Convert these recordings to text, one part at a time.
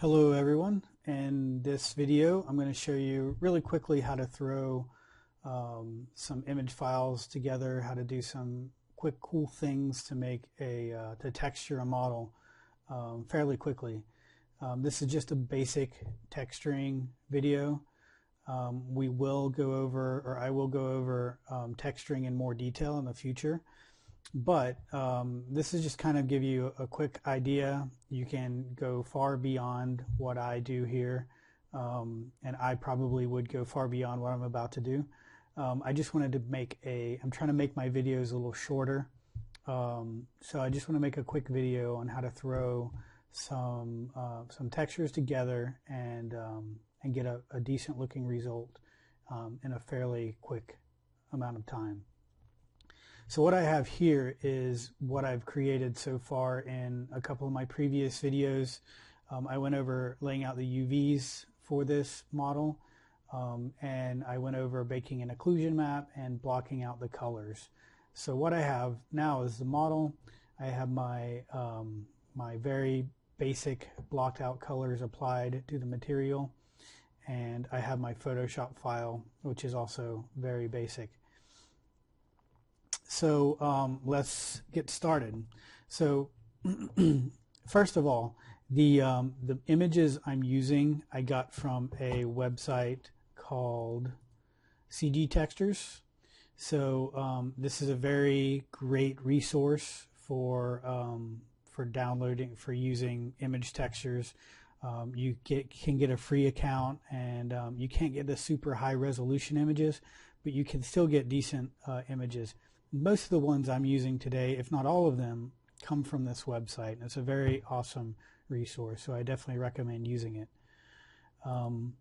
Hello everyone. In this video I'm going to show you really quickly how to throw some image files together, how to do some quick cool things to make to texture a model fairly quickly. This is just a basic texturing video. We will go over, or I will go over texturing in more detail in the future. But this is just kind of give you a quick idea. You can go far beyond what I do here, and I probably would go far beyond what I'm about to do. I just wanted to I'm trying to make my videos a little shorter. So I just want to make a quick video on how to throw some textures together and get a decent looking result in a fairly quick amount of time. So what I have here is what I've created so far in a couple of my previous videos. I went over laying out the UVs for this model, and I went over making an occlusion map and blocking out the colors. So what I have now is the model. I have my my very basic blocked out colors applied to the material, and I have my Photoshop file, which is also very basic. So let's get started. So first of all, the images I'm using I got from a website called CG Textures. So this is a very great resource for downloading, for using image textures. You can get a free account, and you can't get the super high resolution images, but you can still get decent images. Most of the ones I'm using today, if not all of them, come from this website, and it's a very awesome resource, so I definitely recommend using it. All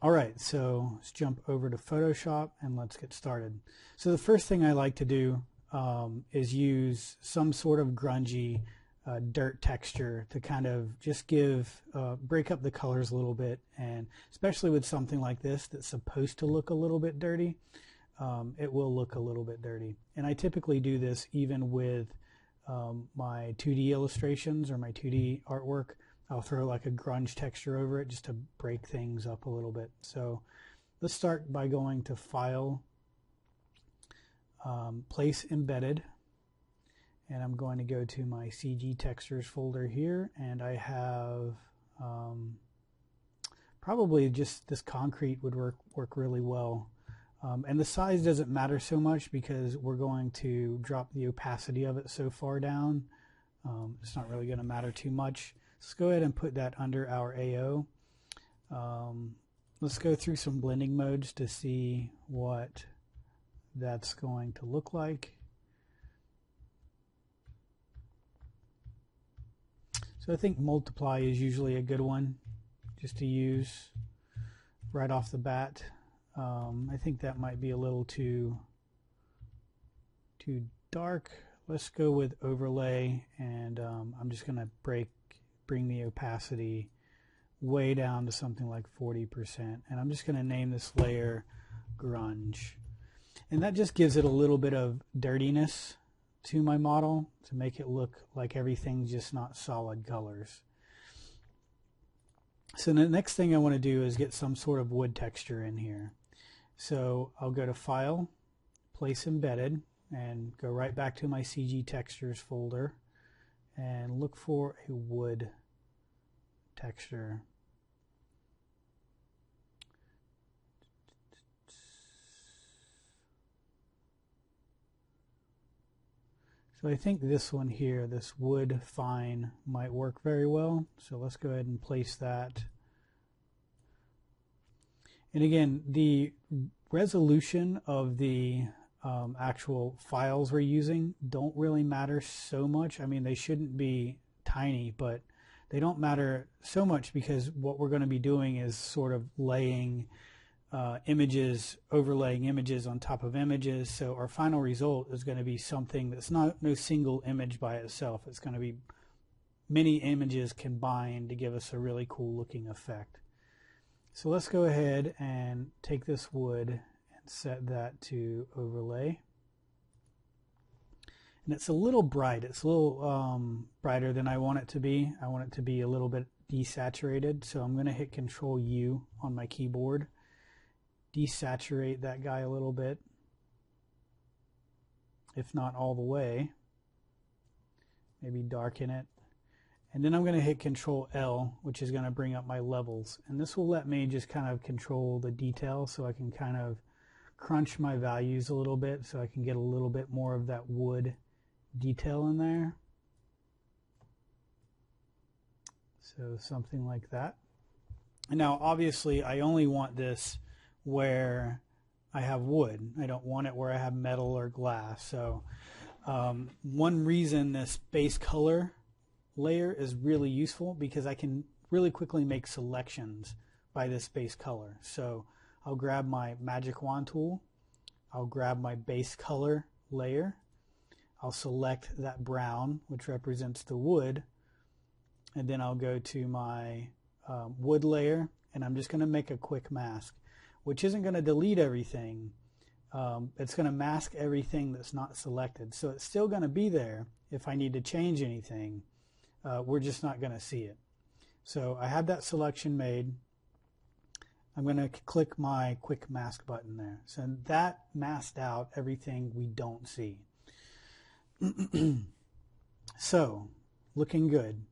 right, so let's jump over to Photoshop and let's get started. So the first thing I like to do is use some sort of grungy dirt texture to kind of just break up the colors a little bit, and especially with something like this that's supposed to look a little bit dirty. It will look a little bit dirty. And I typically do this even with my 2D illustrations or my 2D artwork. I'll throw like a grunge texture over it just to break things up a little bit. So let's start by going to File, Place Embedded, and I'm going to go to my CG Textures folder here, and I have probably just this concrete would work really well. And the size doesn't matter so much because we're going to drop the opacity of it so far down. It's not really going to matter too much. Let's go ahead and put that under our AO. Let's go through some blending modes to see what that's going to look like. So I think multiply is usually a good one just to use right off the bat. I think that might be a little too dark. Let's go with overlay, and I'm just going to bring the opacity way down to something like 40%, and I'm just going to name this layer grunge. And that just gives it a little bit of dirtiness to my model to make it look like everything's just not solid colors. So the next thing I want to do is get some sort of wood texture in here. So I'll go to File, Place Embedded, and go right back to my CG Textures folder and look for a wood texture. So I think this one here, this wood fine, might work very well. So let's go ahead and place that. And again, the resolution of the actual files we're using don't really matter so much. I mean, they shouldn't be tiny, but they don't matter so much because what we're going to be doing is sort of laying overlaying images on top of images. So our final result is going to be something that's no single image by itself. It's going to be many images combined to give us a really cool looking effect. So let's go ahead and take this wood and set that to overlay. And it's a little bright. It's a little brighter than I want it to be. I want it to be a little bit desaturated. So I'm going to hit Control U on my keyboard. Desaturate that guy a little bit, if not all the way. Maybe darken it. And then I'm going to hit Control L, which is going to bring up my levels. And this will let me just kind of control the detail, so I can kind of crunch my values a little bit, so I can get a little bit more of that wood detail in there. So something like that. And now obviously I only want this where I have wood. I don't want it where I have metal or glass. So one reason this base color layer is really useful, because I can really quickly make selections by this base color. So I'll grab my magic wand tool, I'll grab my base color layer, I'll select that brown, which represents the wood, and then I'll go to my wood layer, and I'm just going to make a quick mask, which isn't going to delete everything. It's going to mask everything that's not selected. So it's still going to be there if I need to change anything. We're just not going to see it. So I have that selection made. I'm going to click my quick mask button there. So that masked out everything we don't see. So looking good.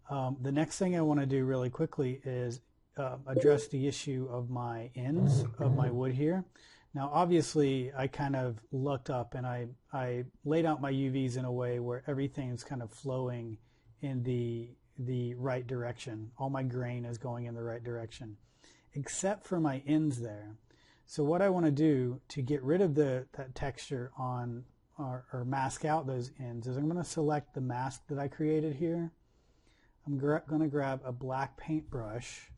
The next thing I want to do really quickly is address the issue of my ends of my wood here. Now obviously I kind of looked up and I laid out my UVs in a way where everything's kind of flowing in the right direction. All my grain is going in the right direction, except for my ends there. So what I want to do to get rid of that texture on or mask out those ends is I'm going to select the mask that I created here. I'm going to grab a black paintbrush,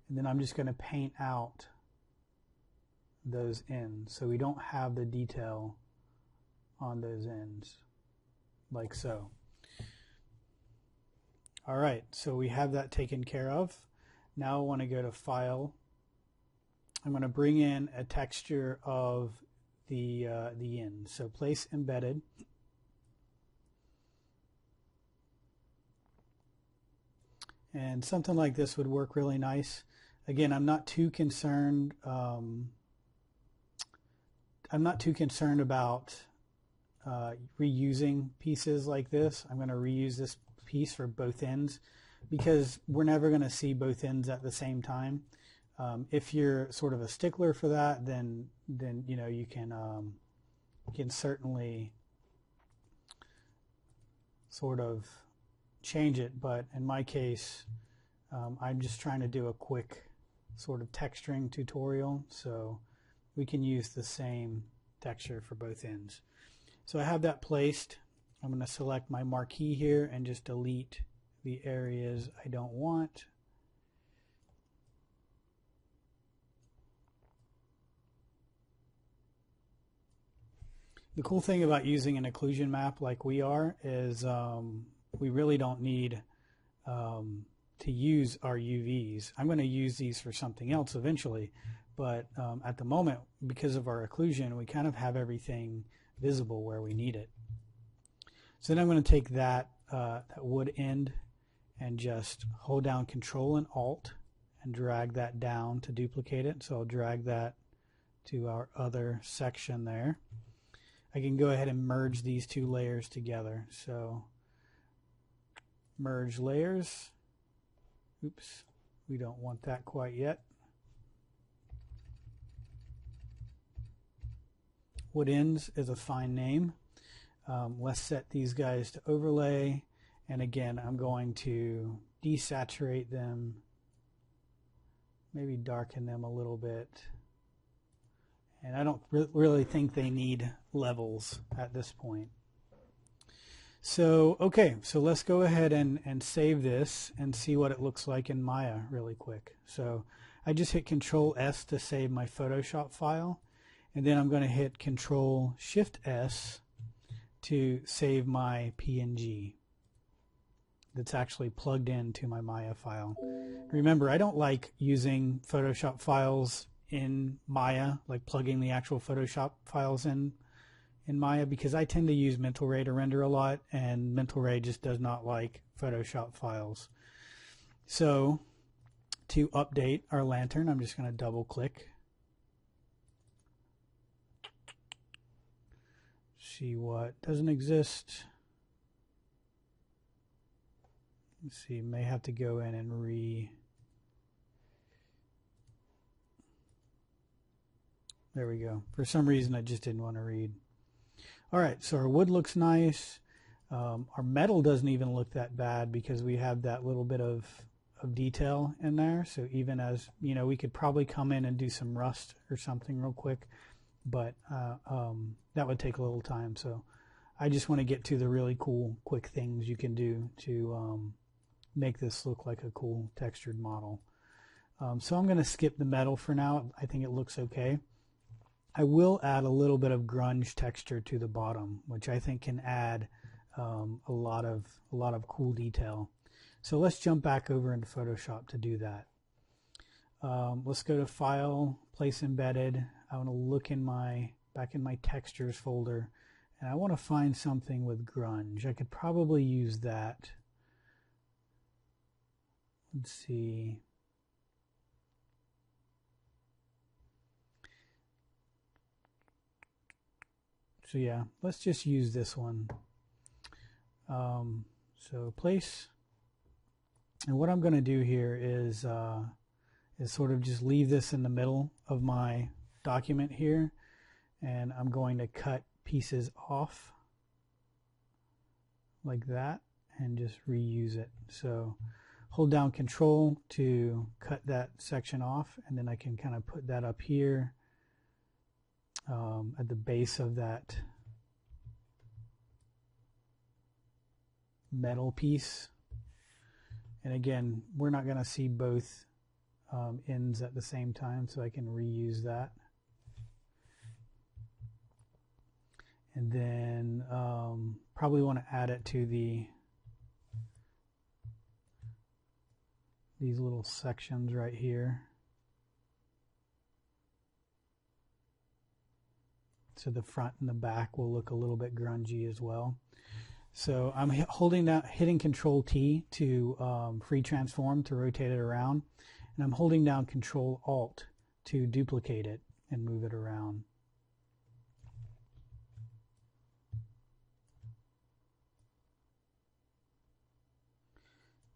and then I'm just going to paint out those ends so we don't have the detail on those ends, like so. All right, so we have that taken care of. Now I want to go to File. I'm going to bring in a texture of the end. So Place Embedded. And something like this would work really nice. Again, I'm not too concerned. I'm not too concerned about reusing pieces like this. I'm going to reuse this piece for both ends because we're never going to see both ends at the same time. If you're sort of a stickler for that, then you know you can certainly sort of change it. But in my case, I'm just trying to do a quick sort of texturing tutorial, so we can use the same texture for both ends. So I have that placed. I'm going to select my marquee here and just delete the areas I don't want. The cool thing about using an occlusion map like we are is we really don't need to use our UVs. I'm going to use these for something else eventually, but at the moment, because of our occlusion, we kind of have everything visible where we need it. So then I'm going to take that wood end and just hold down Control and Alt and drag that down to duplicate it. So I'll drag that to our other section there. I can go ahead and merge these two layers together. So merge layers. Oops, we don't want that quite yet. Wood ends is a fine name. Let's set these guys to overlay, and again I'm going to desaturate them, maybe darken them a little bit, and I don't really think they need levels at this point. So okay, so let's go ahead and save this and see what it looks like in Maya really quick. So I just hit Control S to save my Photoshop file, and then I'm going to hit Control Shift S to save my PNG that's actually plugged into my Maya file. Remember, I don't like using Photoshop files in Maya, like plugging the actual Photoshop files in. in Maya because I tend to use Mental Ray to render a lot, and Mental Ray just does not like Photoshop files. So to update our lantern, I'm just going to double click. See what doesn't exist. Let's see, may have to go in and there we go. For some reason I just didn't want to read. Alright, so our wood looks nice. Our metal doesn't even look that bad because we have that little bit of detail in there. So even as, you know, we could probably come in and do some rust or something real quick, but that would take a little time. So I just want to get to the really cool, quick things you can do to make this look like a cool textured model. So I'm going to skip the metal for now. I think it looks okay. I will add a little bit of grunge texture to the bottom, which I think can add a lot of cool detail. So let's jump back over into Photoshop to do that. Let's go to File, Place Embedded. I want to look back in my Textures folder, and I want to find something with grunge. I could probably use that. Let's see. So yeah, let's just use this one. So place, and what I'm going to do here is sort of just leave this in the middle of my document here, and I'm going to cut pieces off like that and just reuse it. So hold down Control to cut that section off, and then I can kind of put that up here at the base of that metal piece. And again, we're not going to see both ends at the same time, so I can reuse that. And then probably want to add it to these little sections right here. So the front and the back will look a little bit grungy as well. So I'm hitting Control T to free transform, to rotate it around, and I'm holding down Control Alt to duplicate it and move it around.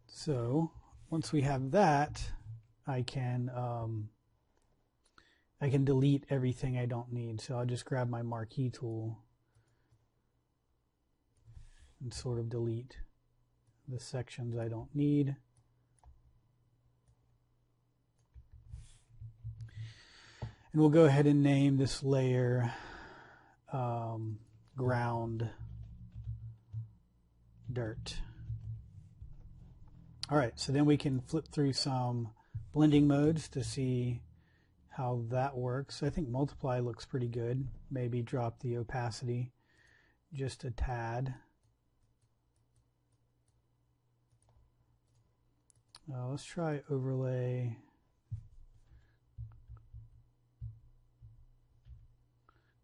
So once we have that, I can delete everything I don't need. So I'll just grab my marquee tool and sort of delete the sections I don't need. And we'll go ahead and name this layer ground dirt. All right, so then we can flip through some blending modes to see how that works. I think multiply looks pretty good. Maybe drop the opacity just a tad. Let's try overlay.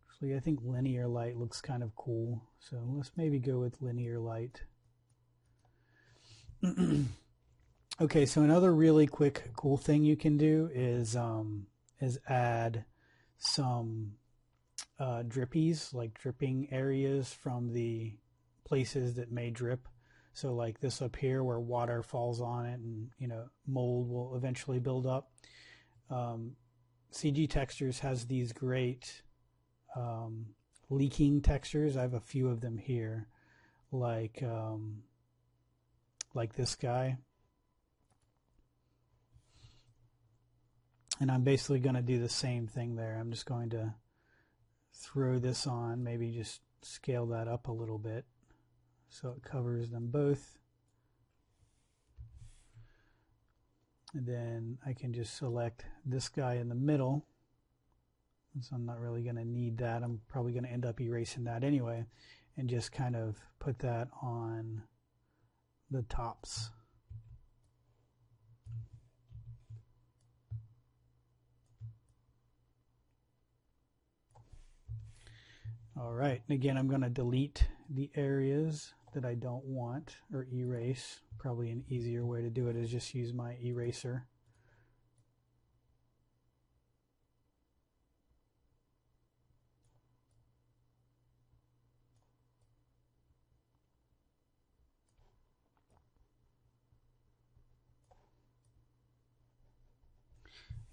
Actually, I think linear light looks kind of cool, so let's maybe go with linear light. Okay, so another really quick cool thing you can do is add some drippies, like dripping areas from the places that may drip. So like this up here where water falls on it and, you know, mold will eventually build up. CG Textures has these great leaking textures. I have a few of them here, like this guy. And I'm basically going to do the same thing there. I'm just going to throw this on, maybe just scale that up a little bit so it covers them both. And then I can just select this guy in the middle. So I'm not really going to need that. I'm probably going to end up erasing that anyway, and just kind of put that on the tops. All right, and again, I'm going to delete the areas that I don't want, or erase. Probably an easier way to do it is just use my eraser.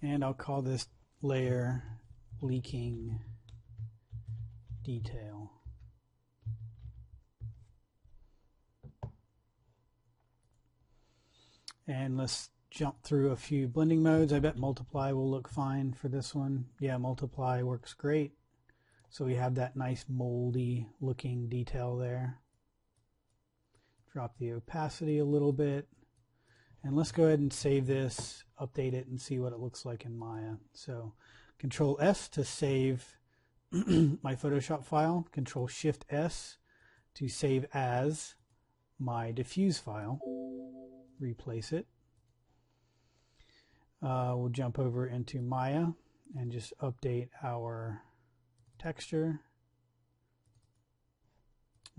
And I'll call this layer leaking detail. And let's jump through a few blending modes. I bet multiply will look fine for this one. Yeah, multiply works great. So we have that nice moldy looking detail there. Drop the opacity a little bit. And let's go ahead and save this, update it, and see what it looks like in Maya. So Control S to save my Photoshop file. Control Shift S to save as my diffuse file. Replace it. We'll jump over into Maya and just update our texture.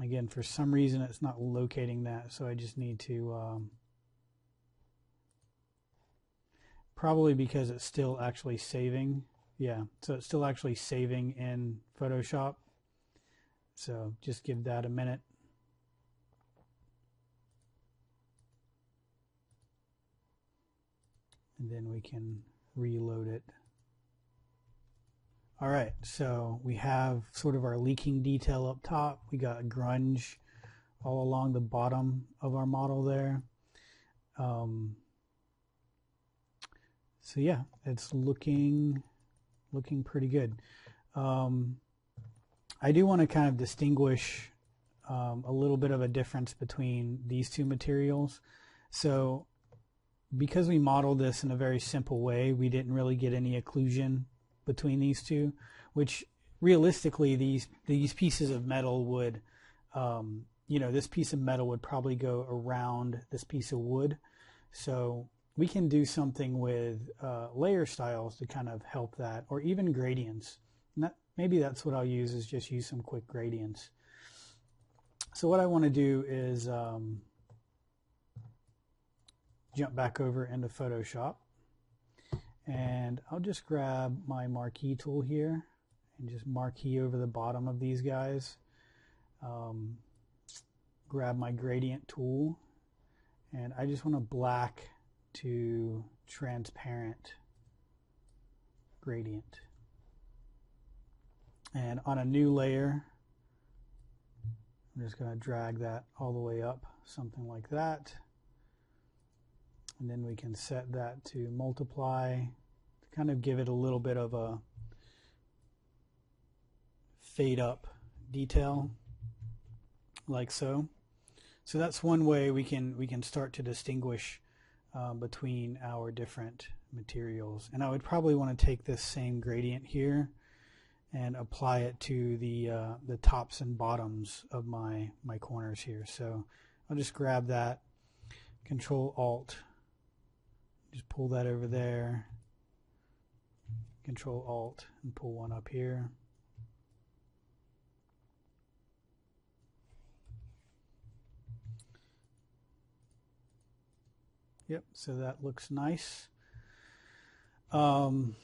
Again, for some reason it's not locating that, so I just need to probably because it's still actually saving. Yeah, so it's still actually saving in Photoshop. So just give that a minute. And then we can reload it. All right, so we have sort of our leaking detail up top. We got grunge all along the bottom of our model there. So yeah, it's looking pretty good. I do want to kind of distinguish a little bit of a difference between these two materials. So because we modeled this in a very simple way, we didn't really get any occlusion between these two, which realistically these pieces of metal would, you know, this piece of metal would probably go around this piece of wood. So we can do something with layer styles to kind of help that, or even gradients. And maybe that's what I'll use, is just use some quick gradients. So what I want to do is jump back over into Photoshop, and I'll just grab my marquee tool here and just marquee over the bottom of these guys. Grab my gradient tool, and I just want to black to transparent gradient. And on a new layer, I'm just going to drag that all the way up, something like that. And then we can set that to multiply to kind of give it a little bit of a fade up detail, like so. So that's one way we can start to distinguish between our different materials. And I would probably want to take this same gradient here and apply it to the tops and bottoms of my corners here. So I'll just grab that, Control Alt, just pull that over there, Control Alt, and pull one up here. Yep, so that looks nice. One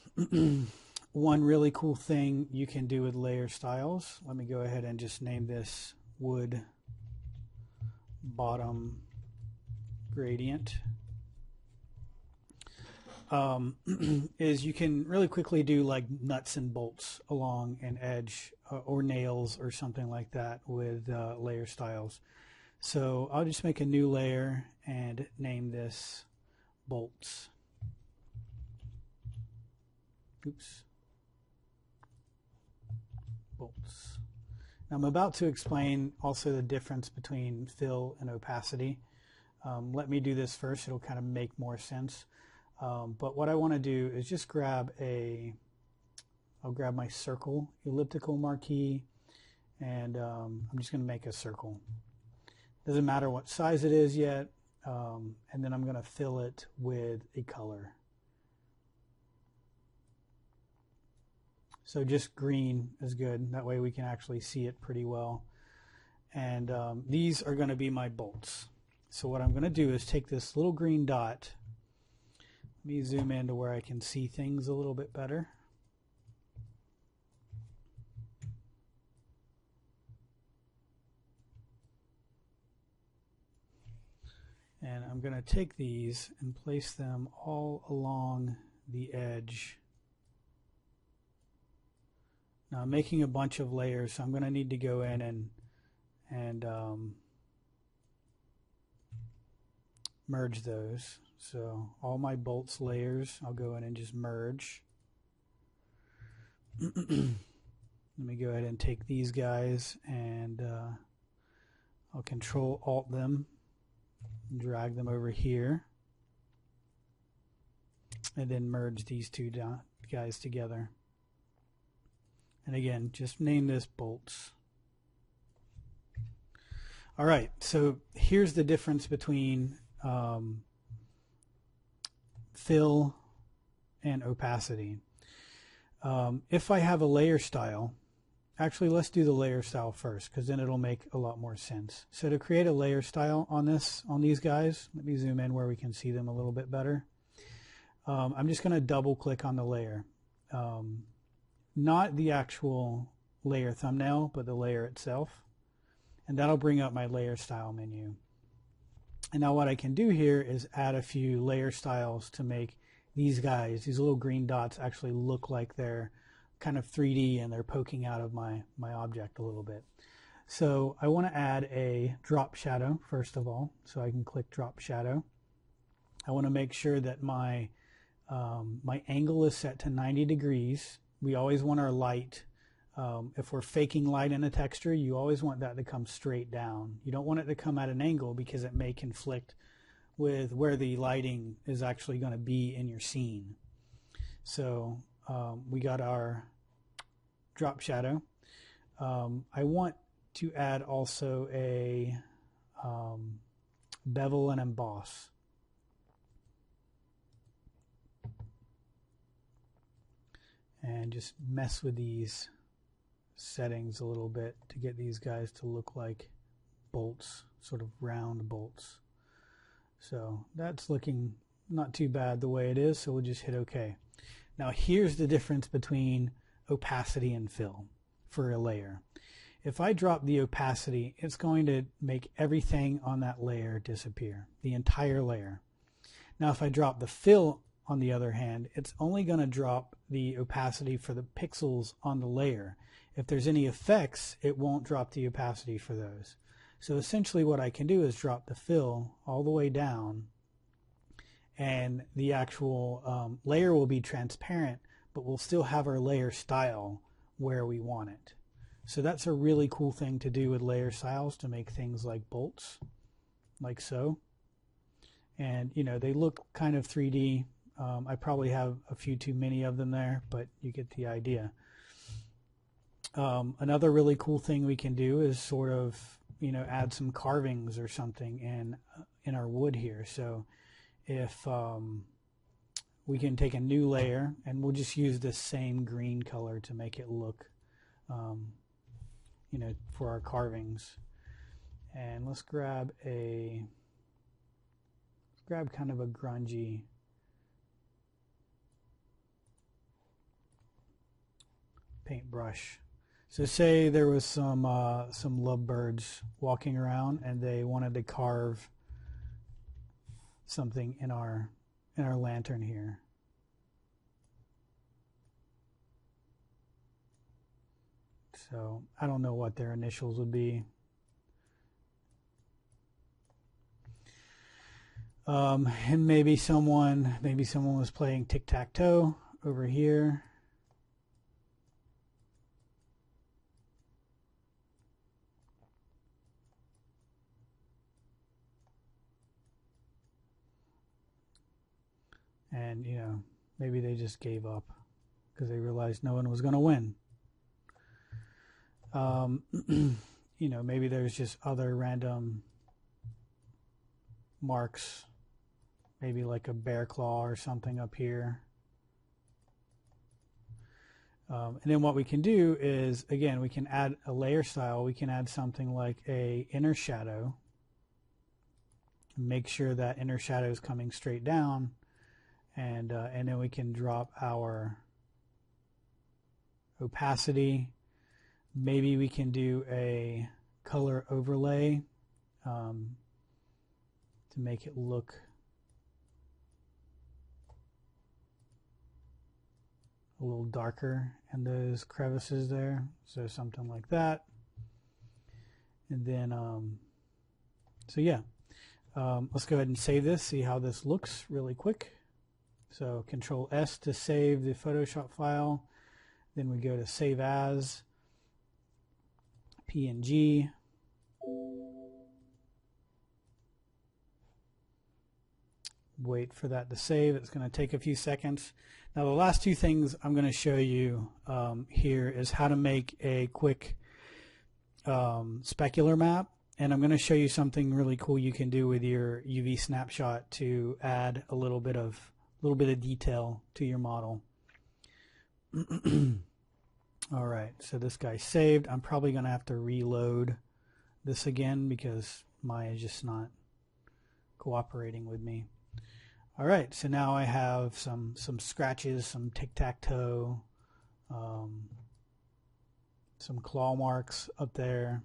really cool thing you can do with layer styles, let me go ahead and just name this wood bottom gradient, is you can really quickly do like nuts and bolts along an edge or nails or something like that with layer styles. So I'll just make a new layer and name this bolts. Oops. Bolts. Now I'm about to explain also the difference between fill and opacity. Let me do this first, it'll kind of make more sense. But what I want to do is just grab I'll grab my circle elliptical marquee, and I'm just going to make a circle. Doesn't matter what size it is yet, and then I'm going to fill it with a color. So just green is good. That way we can actually see it pretty well. And these are going to be my bolts. So what I'm going to do is take this little green dot. Let me zoom in to where I can see things a little bit better. And I'm going to take these and place them all along the edge. Now I'm making a bunch of layers, so I'm going to need to go in and merge those. So all my bolts layers, I'll go in and just merge. Let me go ahead and take these guys and I'll Control Alt them, drag them over here, and then merge these two guys together. And again, just name this bolts. All right, so here's the difference between fill and opacity. If I have a layer style, actually let's do the layer style first, because then it'll make a lot more sense. So to create a layer style on these guys, let me zoom in where we can see them a little bit better. I'm just going to double click on the layer. Not the actual layer thumbnail, but the layer itself. And that'll bring up my layer style menu. And now what I can do here is add a few layer styles to make these guys, these little green dots, actually look like they're kind of 3D and they're poking out of my object a little bit. So I want to add a drop shadow first of all. So I can click drop shadow. I want to make sure that my angle is set to 90 degrees. We always want our light, if we're faking light in a texture, you always want that to come straight down. You don't want it to come at an angle because it may conflict with where the lighting is actually going to be in your scene. So we got our drop shadow. I want to add also a bevel and emboss. And just mess with these settings a little bit to get these guys to look like bolts, sort of round bolts. So that's looking not too bad the way it is, so we'll just hit OK. Now here's the difference between opacity and fill for a layer. If I drop the opacity, it's going to make everything on that layer disappear, the entire layer. Now if I drop the fill, on the other hand, it's only going to drop the opacity for the pixels on the layer. If there's any effects, it won't drop the opacity for those. So essentially what I can do is drop the fill all the way down, and the actual layer will be transparent, but we'll still have our layer style where we want it. So that's a really cool thing to do with layer styles, to make things like bolts, like so. And you know, they look kind of 3D. I probably have a few too many of them there, but you get the idea. Another really cool thing we can do is sort of, you know, add some carvings or something in our wood here. So if we can take a new layer, and we'll just use this same green color to make it look, you know, for our carvings. And let's grab kind of a grungy paintbrush. So say there was some lovebirds walking around and they wanted to carve something in our lantern here. So I don't know what their initials would be. And maybe someone was playing tic-tac-toe over here. And, you know, maybe they just gave up because they realized no one was going to win. You know, maybe there's just other random marks, maybe like a bear claw or something up here. And then what we can do is, again, we can add a layer style. We can add something like a inner shadow. Make sure that inner shadow is coming straight down, and then we can drop our opacity. Maybe we can do a color overlay to make it look a little darker in those crevices there, so something like that. And then so yeah, let's go ahead and save this, see how this looks really quick. So Control S to save the Photoshop file, then we go to Save As, PNG, wait for that to save. It's going to take a few seconds. Now the last two things I'm going to show you here is how to make a quick specular map, and I'm going to show you something really cool you can do with your UV snapshot to add a little bit of detail to your model. Alright, so this guy's saved. I'm probably going to have to reload this again because Maya is just not cooperating with me. Alright, so now I have some scratches, some tic-tac-toe, some claw marks up there.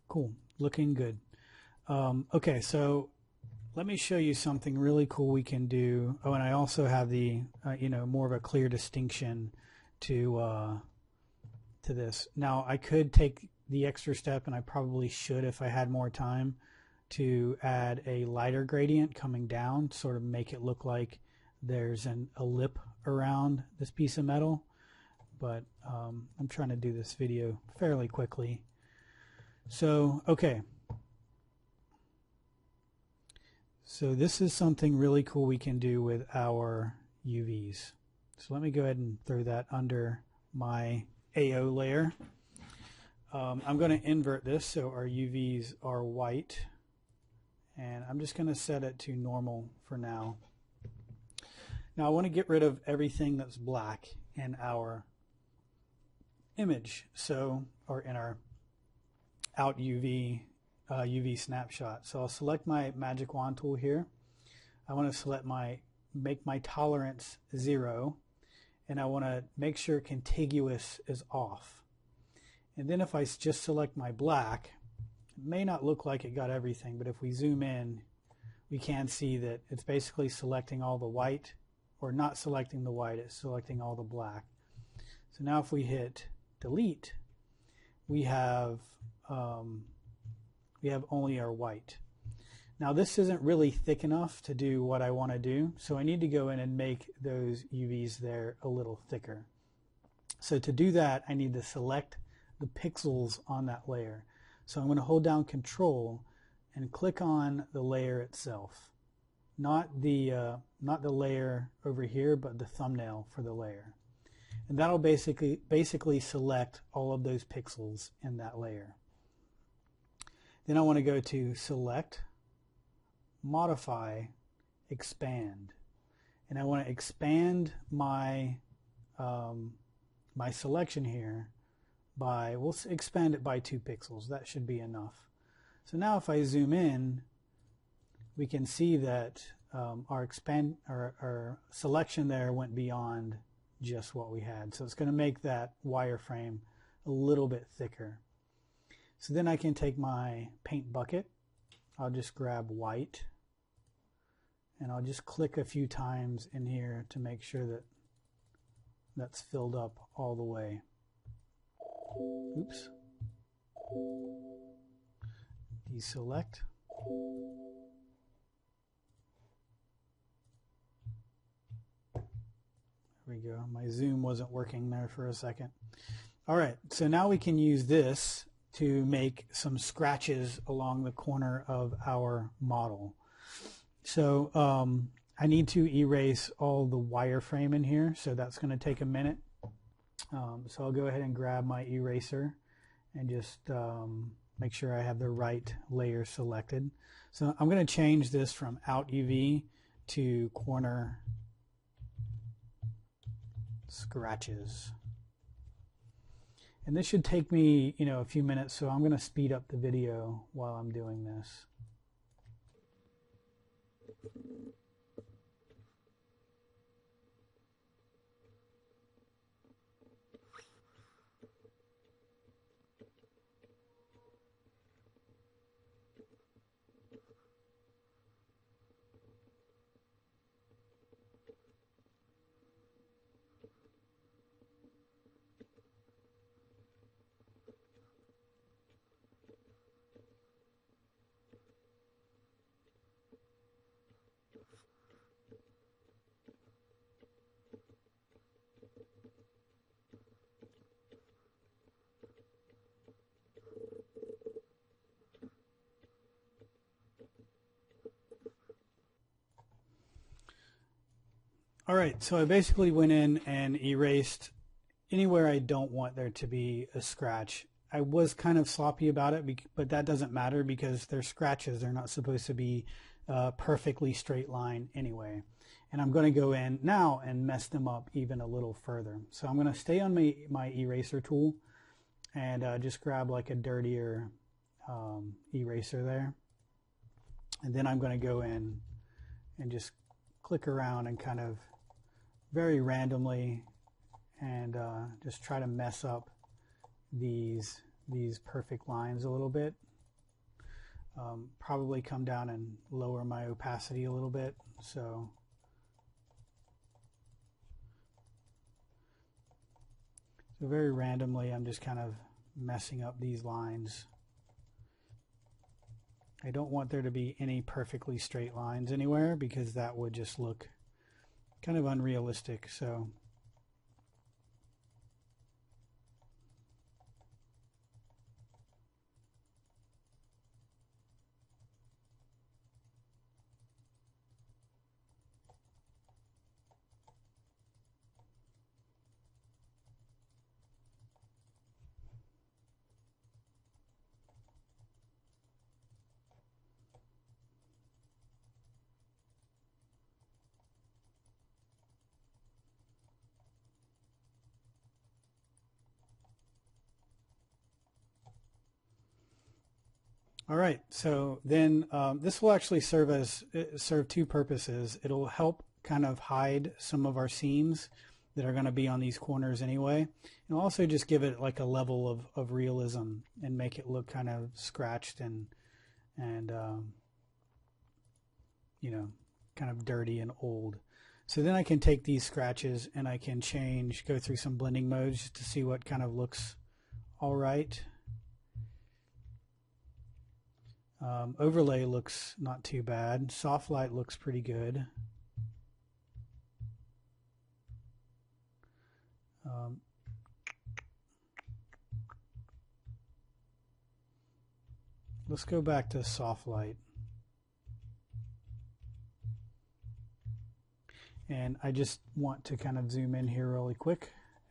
Cool, looking good. Okay, so let me show you something really cool we can do. Oh, and I also have the more of a clear distinction to this. Now I could take the extra step, and I probably should if I had more time, to add a lighter gradient coming down, sort of make it look like there's a lip around this piece of metal. But I'm trying to do this video fairly quickly. So okay. So this is something really cool we can do with our UVs. So let me go ahead and throw that under my AO layer. I'm going to invert this so our UVs are white, and I'm just going to set it to normal for now. Now I want to get rid of everything that's black in our image, or in our out UV snapshot. So I'll select my magic wand tool here. I want to select make my tolerance 0, and I want to make sure contiguous is off. And then if I just select my black, it may not look like it got everything, but if we zoom in, we can see that it's basically selecting all the white, or not selecting the white, it's selecting all the black. So now if we hit delete, we have only our white. Now this isn't really thick enough to do what I want to do, so I need to go in and make those UVs there a little thicker. So to do that, I need to select the pixels on that layer. So I'm going to hold down Control and click on the layer itself, not the layer over here, but the thumbnail for the layer, and that'll basically select all of those pixels in that layer. Then I want to go to Select, Modify, Expand, and I want to expand my my selection here by, we'll expand it by 2 pixels. That should be enough. So now if I zoom in, we can see that our selection there went beyond just what we had. So it's going to make that wireframe a little bit thicker. So then I can take my paint bucket. I'll just grab white, and I'll just click a few times in here to make sure that that's filled up all the way. Oops. Deselect. There we go. My zoom wasn't working there for a second. All right, so now we can use this to make some scratches along the corner of our model. So I need to erase all the wireframe in here, so that's going to take a minute. So I'll go ahead and grab my eraser and just make sure I have the right layer selected. So I'm going to change this from out UV to corner scratches. And this should take me, a few minutes, so I'm going to speed up the video while I'm doing this. All right, so I basically went in and erased anywhere I don't want there to be a scratch. I was kind of sloppy about it, but that doesn't matter because they're scratches. They're not supposed to be perfectly straight line anyway. And I'm going to go in now and mess them up even a little further. So I'm going to stay on my eraser tool and just grab like a dirtier eraser there. And then I'm going to go in and just click around and kind of very randomly and just try to mess up these perfect lines a little bit. Probably come down and lower my opacity a little bit. So very randomly I'm just kind of messing up these lines. I don't want there to be any perfectly straight lines anywhere because that would just look kind of unrealistic. So all right, so then this will actually serve two purposes. It'll help kind of hide some of our seams that are going to be on these corners anyway. It'll also just give it like a level of realism and make it look kind of scratched and kind of dirty and old. So then I can take these scratches and I can go through some blending modes just to see what kind of looks all right. Overlay looks not too bad. Soft light looks pretty good. Let's go back to soft light. And I just want to kind of zoom in here really quick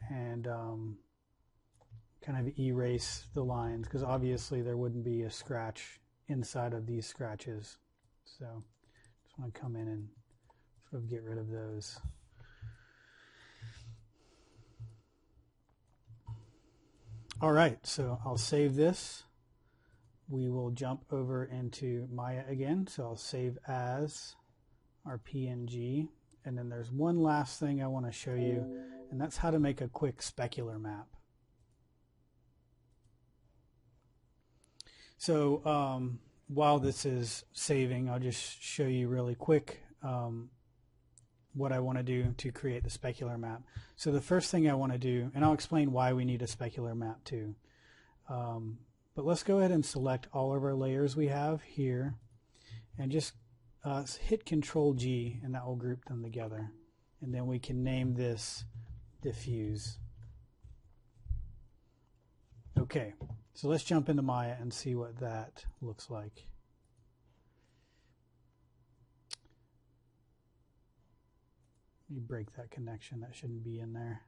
and kind of erase the lines because obviously there wouldn't be a scratch inside of these scratches. So just want to come in and sort of get rid of those. All right, so I'll save this. We will jump over into Maya again. So I'll save as our PNG. And then there's one last thing I want to show you, and that's how to make a quick specular map. So while this is saving, I'll just show you really quick what I want to do to create the specular map. So the first thing I want to do, and I'll explain why we need a specular map too. But let's go ahead and select all of our layers we have here and just hit Control G and that will group them together. And then we can name this diffuse. Okay, so let's jump into Maya and see what that looks like. Let me break that connection, that shouldn't be in there.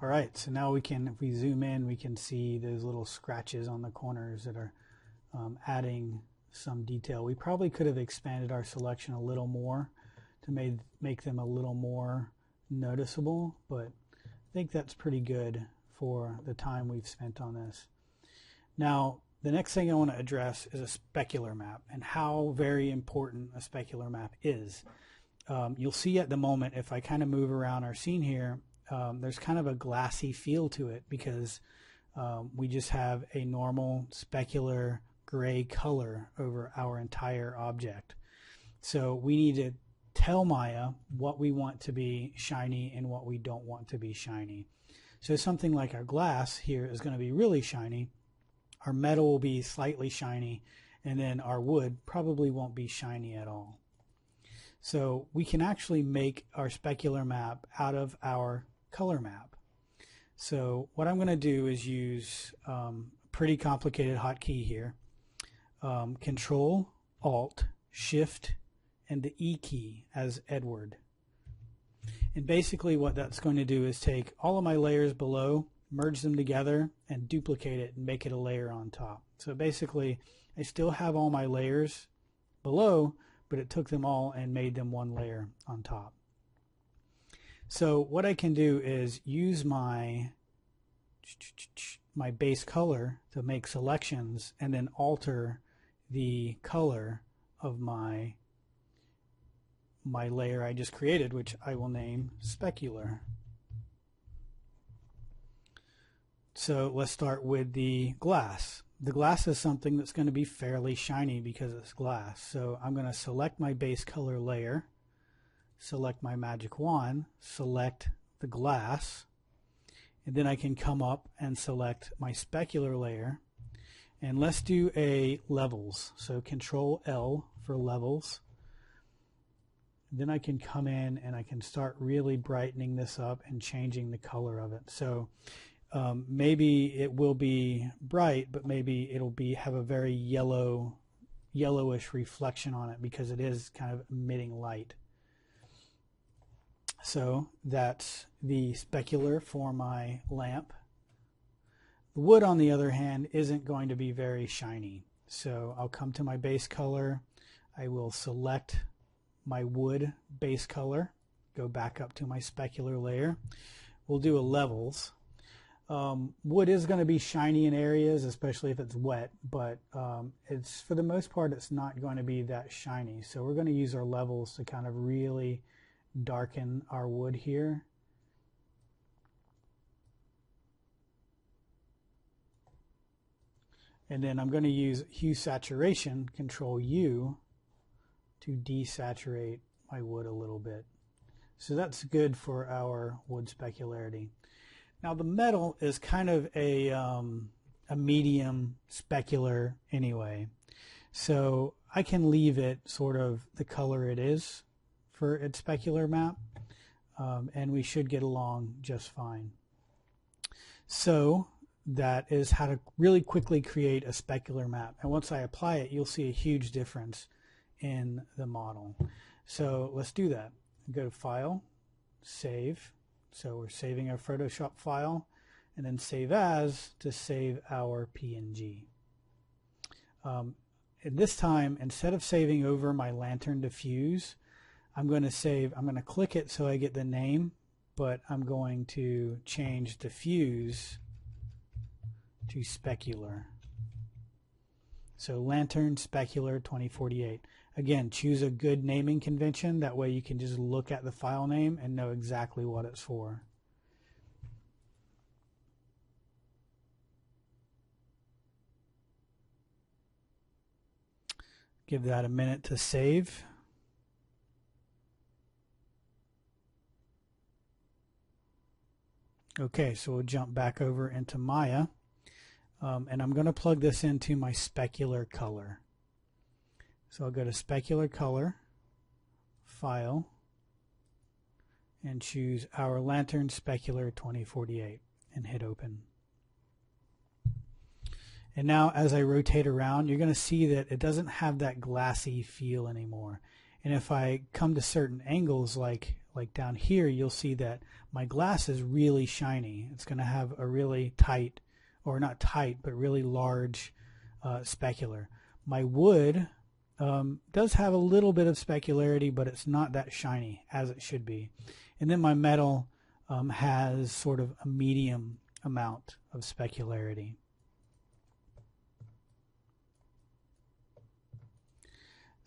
All right, so now we can, if we zoom in, we can see those little scratches on the corners that are adding some detail. We probably could have expanded our selection a little more to make them a little more noticeable, but I think that's pretty good for the time we've spent on this. Now, the next thing I want to address is a specular map and how very important a specular map is. You'll see at the moment, if I kind of move around our scene here, there's kind of a glassy feel to it because we just have a normal specular gray color over our entire object. So we need to tell Maya what we want to be shiny and what we don't want to be shiny. So something like our glass here is going to be really shiny, our metal will be slightly shiny, and then our wood probably won't be shiny at all. So we can actually make our specular map out of our color map. So what I'm going to do is use a pretty complicated hotkey here. Control, Alt, Shift, and the E key as Edward. And basically what that's going to do is take all of my layers below, merge them together, and duplicate it and make it a layer on top. So basically I still have all my layers below, but it took them all and made them one layer on top. So what I can do is use my base color to make selections and then alter the color of my layer I just created, which I will name specular. So let's start with the glass. The glass is something that's going to be fairly shiny because it's glass. So I'm going to select my base color layer, select my magic wand, select the glass, and then I can come up and select my specular layer. And let's do a levels. So Control L for levels. Then I can come in and I can start really brightening this up and changing the color of it. So maybe it will be bright, but maybe it'll have a very yellowish reflection on it because it is kind of emitting light. So that's the specular for my lamp. The wood, on the other hand, isn't going to be very shiny. So I'll come to my base color. I will select my wood base color, go back up to my specular layer. We'll do a levels. Wood is going to be shiny in areas, especially if it's wet, but it's, for the most part, it's not going to be that shiny. So we're going to use our levels to kind of really darken our wood here. And then I'm going to use hue saturation, Control U, to desaturate my wood a little bit. So that's good for our wood specularity. Now the metal is kind of a medium specular anyway. So I can leave it sort of the color it is for its specular map, and we should get along just fine. So that is how to really quickly create a specular map. And once I apply it, you'll see a huge difference in the model. So let's do that. Go to File, Save. So we're saving our Photoshop file, and then Save As to save our PNG. And this time, instead of saving over my lantern diffuse, I'm going to click it so I get the name, but I'm going to change diffuse to specular. So Lantern Specular 2048. Again, choose a good naming convention. That way you can just look at the file name and know exactly what it's for. Give that a minute to save. Okay, so we'll jump back over into Maya. And I'm going to plug this into my specular color. So I'll go to specular color, File, and choose our Lantern Specular 2048 and hit open. And now as I rotate around, you're going to see that it doesn't have that glassy feel anymore. And if I come to certain angles like like down here, you'll see that my glass is really shiny. It's going to have a really tight, or not tight, but really large specular. My wood does have a little bit of specularity, but it's not that shiny as it should be. And then my metal has sort of a medium amount of specularity.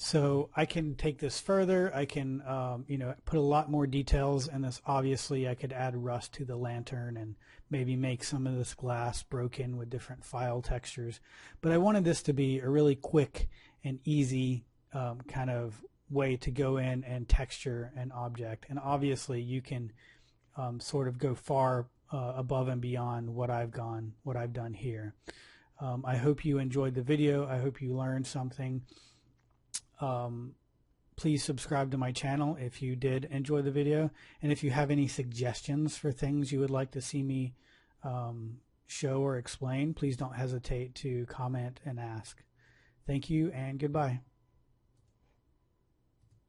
So I can take this further. I can put a lot more details in this. Obviously I could add rust to the lantern and maybe make some of this glass broken with different file textures. But I wanted this to be a really quick and easy kind of way to go in and texture an object. And obviously you can sort of go far above and beyond what I've done here. I hope you enjoyed the video. I hope you learned something. Please subscribe to my channel if you did enjoy the video, and if you have any suggestions for things you would like to see me show or explain, please don't hesitate to comment and ask. Thank you and goodbye.